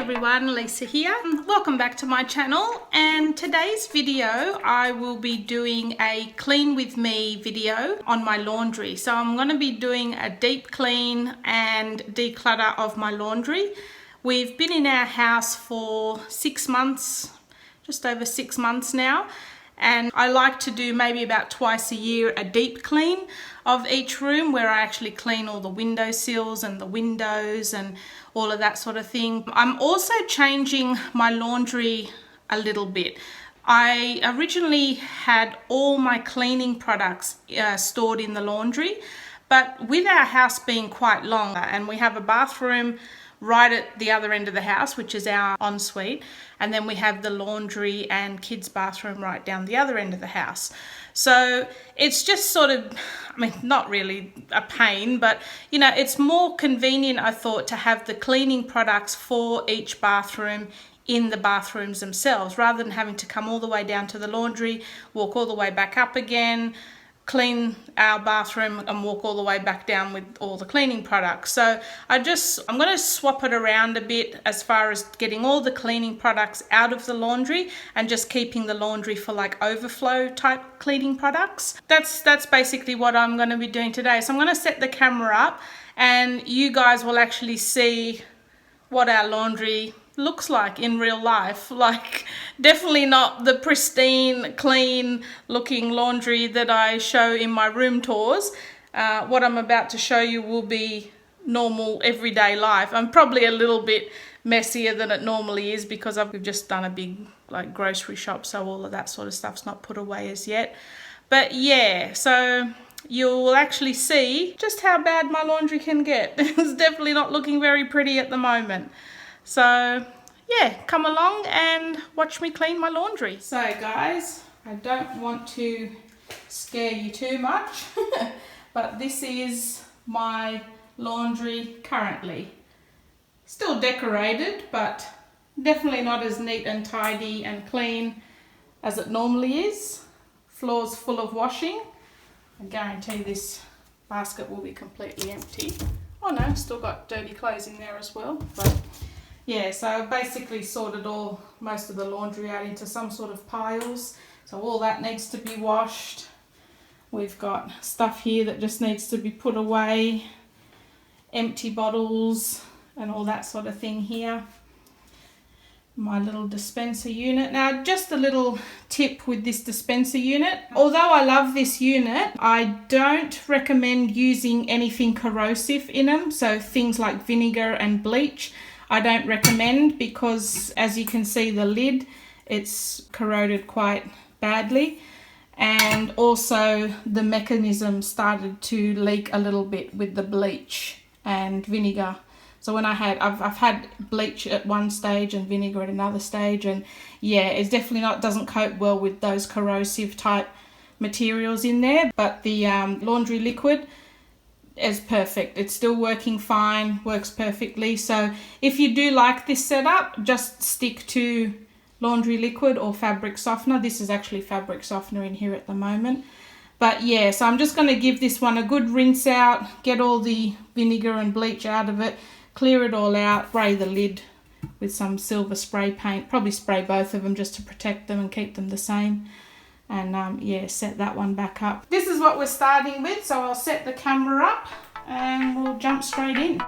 everyone, Lisa here. Welcome back to my channel, and today's video I will be doing a clean with me video on my laundry. So I'm going to be doing a deep clean and declutter of my laundry. We've been in our house for 6 months, just over 6 months now, and I like to do maybe about twice a year a deep clean of each room where I actually clean all the window sills and the windows and all of that sort of thing. I'm also changing my laundry a little bit. I originally had all my cleaning products stored in the laundry, but with our house being quite long and we have a bathroom right at the other end of the house, which is our ensuite, and then we have the laundry and kids' bathroom right down the other end of the house. So it's just sort of, I mean, not really a pain, but you know, it's more convenient, I thought, to have the cleaning products for each bathroom in the bathrooms themselves, rather than having to come all the way down to the laundry, walk all the way back up again, clean our bathroom and walk all the way back down with all the cleaning products. So I'm going to swap it around a bit as far as getting all the cleaning products out of the laundry and just keeping the laundry for like overflow type cleaning products. That's basically what I'm going to be doing today. So I'm going to set the camera up and you guys will actually see what our laundry looks like in real life. Like, definitely not the pristine, clean looking laundry that I show in my room tours. What I'm about to show you will be normal everyday life. I'm probably a little bit messier than it normally is because we've just done a big like grocery shop, so all of that sort of stuff's not put away as yet. But yeah, so you'll actually see just how bad my laundry can get. It's definitely not looking very pretty at the moment. So yeah, come along and watch me clean my laundry. So guys, I don't want to scare you too much, but this is my laundry currently. Still decorated, but definitely not as neat and tidy and clean as it normally is. Floor's full of washing. I guarantee this basket will be completely empty. Oh no, still got dirty clothes in there as well. But yeah, so I've basically sorted most of the laundry out into some sort of piles. So all that needs to be washed. We've got stuff here that just needs to be put away. Empty bottles and all that sort of thing here. My little dispenser unit. Now, just a little tip with this dispenser unit. Although I love this unit, I don't recommend using anything corrosive in them. So things like vinegar and bleach, I don't recommend, because as you can see, the lid, it's corroded quite badly, and also the mechanism started to leak a little bit with the bleach and vinegar. So when I've had bleach at one stage and vinegar at another stage, and yeah, it's definitely doesn't cope well with those corrosive type materials in there. But the laundry liquid is perfect. It's still working fine, works perfectly. So if you do like this setup, just stick to laundry liquid or fabric softener. This is actually fabric softener in here at the moment. But yeah, so I'm just going to give this one a good rinse out, get all the vinegar and bleach out of it, clear it all out, spray the lid with some silver spray paint, probably spray both of them just to protect them and keep them the same. And yeah, set that one back up. This is what we're starting with, so I'll set the camera up and we'll jump straight in.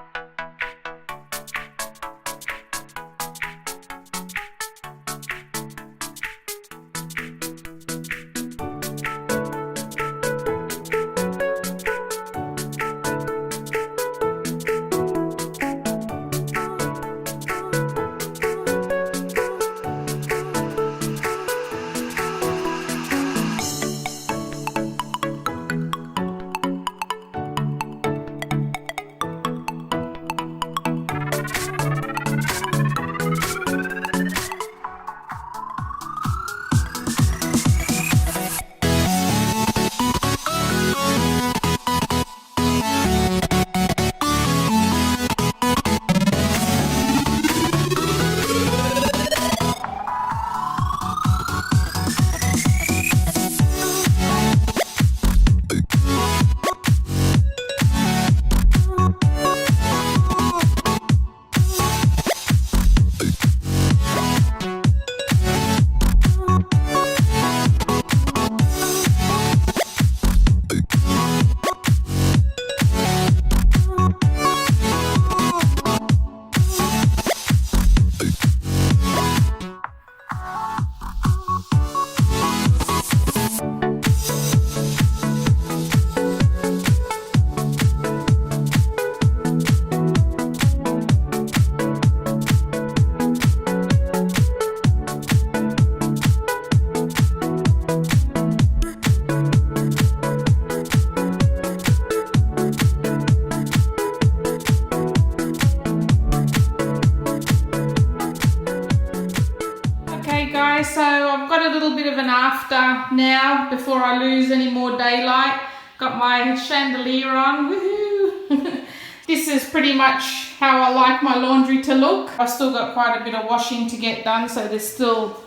little bit of an after now before I lose any more daylight. Got my chandelier on, woohoo! This is pretty much how I like my laundry to look. I've still got quite a bit of washing to get done, so there's still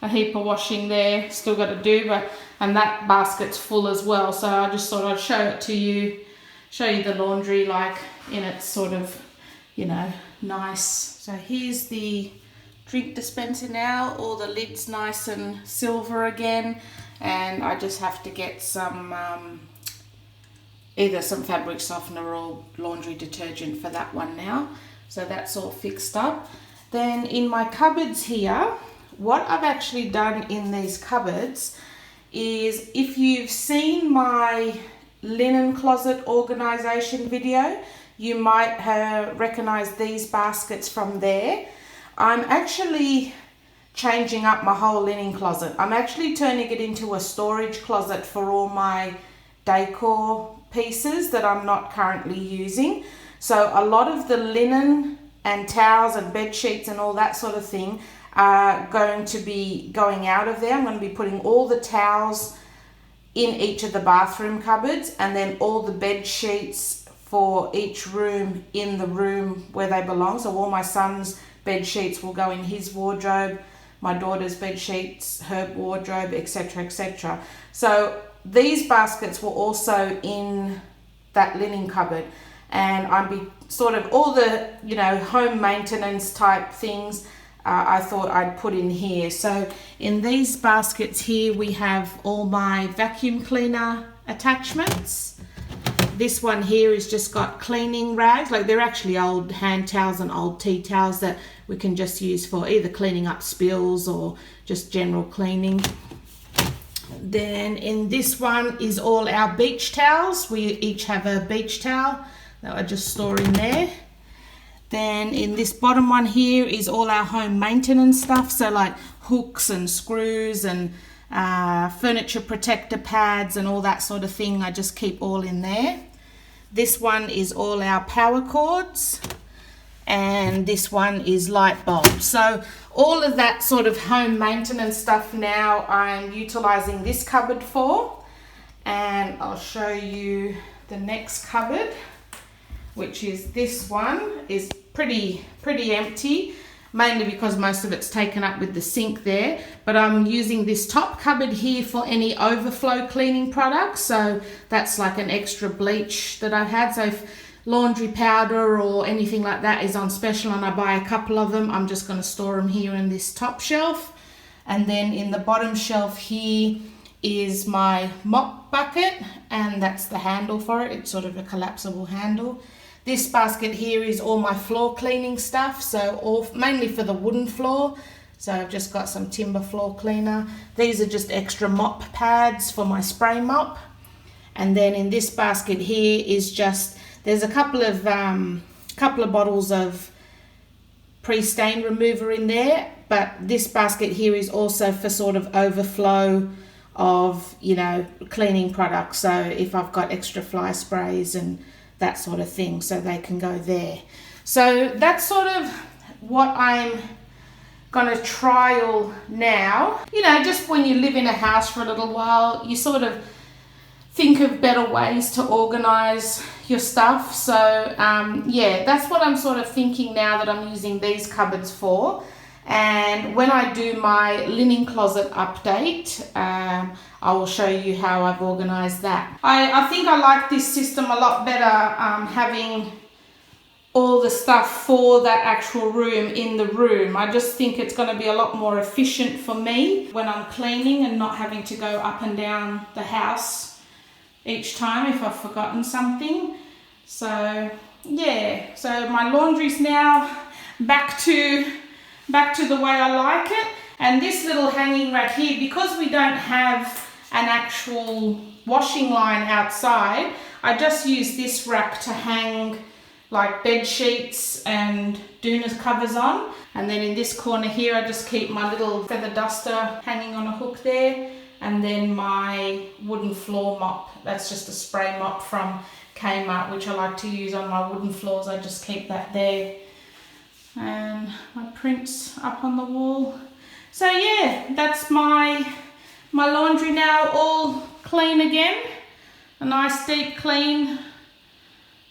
a heap of washing there, still got to do, and that basket's full as well. So I just thought I'd show it to you, show you the laundry like in its sort of, you know, nice. So here's the drink dispenser now, all the lid's nice and silver again, and I just have to get some either some fabric softener or laundry detergent for that one now. So that's all fixed up. Then in my cupboards here, what I've actually done in these cupboards is, if you've seen my linen closet organisation video, you might have recognised these baskets from there. I'm actually changing up my whole linen closet. I'm actually turning it into a storage closet for all my decor pieces that I'm not currently using. So a lot of the linen and towels and bed sheets and all that sort of thing are going to be going out of there. I'm going to be putting all the towels in each of the bathroom cupboards, and then all the bed sheets for each room in the room where they belong. So all my son's bed sheets will go in his wardrobe, my daughter's bed sheets, her wardrobe, etc., etc. So these baskets were also in that linen cupboard, and I'd be sort of all the, you know, home maintenance type things I thought I'd put in here. So in these baskets here we have all my vacuum cleaner attachments. This one here has just got cleaning rags, like they're actually old hand towels and old tea towels that we can just use for either cleaning up spills or just general cleaning. Then in this one is all our beach towels. We each have a beach towel that I just store in there. Then in this bottom one here is all our home maintenance stuff, so like hooks and screws and furniture protector pads and all that sort of thing. I just keep all in there. This one is all our power cords, and this one is light bulbs. So all of that sort of home maintenance stuff now I'm utilizing this cupboard for. And I'll show you the next cupboard, which is this one. Is pretty empty, mainly because most of it's taken up with the sink there, but I'm using this top cupboard here for any overflow cleaning products. So that's like an extra bleach that I've had. So if laundry powder or anything like that is on special and I buy a couple of them, I'm just going to store them here in this top shelf. And then in the bottom shelf here is my mop bucket, and that's the handle for it. It's sort of a collapsible handle. This basket here is all my floor cleaning stuff, so all mainly for the wooden floor. So I've just got some timber floor cleaner. These are just extra mop pads for my spray mop. And then in this basket here is just, there's a couple of bottles of pre-stain remover in there, but this basket here is also for sort of overflow of, you know, cleaning products. So if I've got extra fly sprays and that sort of thing, so they can go there. So that's sort of what I'm gonna trial now. You know, just when you live in a house for a little while, you sort of think of better ways to organize your stuff. So yeah, that's what I'm sort of thinking now that I'm using these cupboards for. And when I do my linen closet update, I will show you how I've organised that. I think I like this system a lot better, having all the stuff for that actual room in the room. I just think it's going to be a lot more efficient for me when I'm cleaning and not having to go up and down the house each time if I've forgotten something. So yeah, so my laundry's now back to the way I like it. And this little hanging rack here, because we don't have an actual washing line outside, I just use this rack to hang like bed sheets and doona covers on. And then in this corner here, I just keep my little feather duster hanging on a hook there. And then my wooden floor mop, that's just a spray mop from Kmart, which I like to use on my wooden floors. I just keep that there. And my prints up on the wall. So yeah, that's my laundry now all clean again. A nice deep clean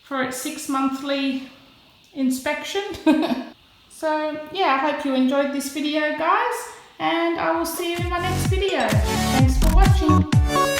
for its 6-monthly inspection. So yeah, I hope you enjoyed this video, guys, and I will see you in my next video. Thanks for watching.